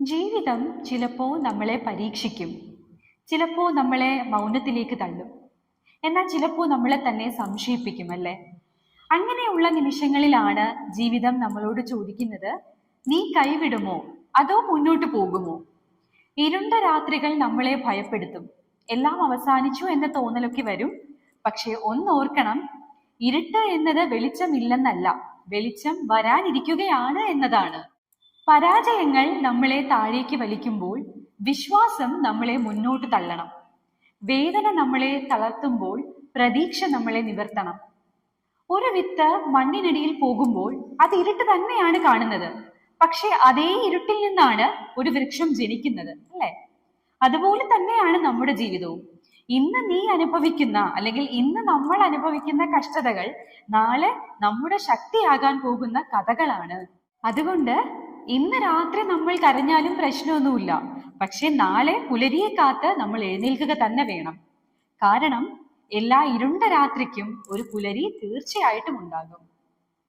ജീവിതം ചിലപ്പോൾ നമ്മളെ പരീക്ഷിക്കും, ചിലപ്പോൾ നമ്മളെ മൗനത്തിലേക്ക് തള്ളും, എന്നാൽ ചിലപ്പോൾ നമ്മളെ തന്നെ സംശയിപ്പിക്കും, അല്ലേ? അങ്ങനെയുള്ള നിമിഷങ്ങളിലാണ് ജീവിതം നമ്മളോട് ചോദിക്കുന്നത്, നീ കൈവിടുമോ അതോ മുന്നോട്ട് പോകുമോ? ഇരുണ്ട രാത്രികൾ നമ്മളെ ഭയപ്പെടുത്തും, എല്ലാം അവസാനിച്ചു എന്ന തോന്നലൊക്കെ വരും. പക്ഷെ ഒന്നോർക്കണം, ഇരുട്ട് എന്നത് വെളിച്ചമില്ലെന്നല്ല, വെളിച്ചം വരാനിരിക്കുകയാണ് എന്നതാണ്. പരാജയങ്ങൾ നമ്മളെ താഴേക്ക് വലിക്കുമ്പോൾ വിശ്വാസം നമ്മളെ മുന്നോട്ട് തള്ളണം. വേദന നമ്മളെ തളർത്തുമ്പോൾ പ്രതീക്ഷ നമ്മളെ നിവർത്തണം. ഒരു വിത്ത് മണ്ണിനടിയിൽ പോകുമ്പോൾ അത് ഇരുട്ട് തന്നെയാണ് കാണുന്നത്, പക്ഷെ അതേ ഇരുട്ടിൽ നിന്നാണ് ഒരു വൃക്ഷം ജനിക്കുന്നത്, അല്ലെ? അതുപോലെ തന്നെയാണ് നമ്മുടെ ജീവിതവും. ഇന്ന് നീ അനുഭവിക്കുന്ന അല്ലെങ്കിൽ ഇന്ന് നമ്മൾ അനുഭവിക്കുന്ന കഷ്ടതകൾ നാളെ നമ്മുടെ ശക്തിയാകാൻ പോകുന്ന കഥകളാണ്. അതുകൊണ്ട് ഇന്ന് രാത്രി നമ്മൾ കരഞ്ഞാലും പ്രശ്നമൊന്നുമില്ല, പക്ഷെ നാളെ പുലരിയെ കാത്ത് നമ്മൾ എഴുന്നേൽക്കുക തന്നെ വേണം. കാരണം എല്ലാ ഇരുണ്ട രാത്രിക്കും ഒരു പുലരി തീർച്ചയായിട്ടും ഉണ്ടാകും.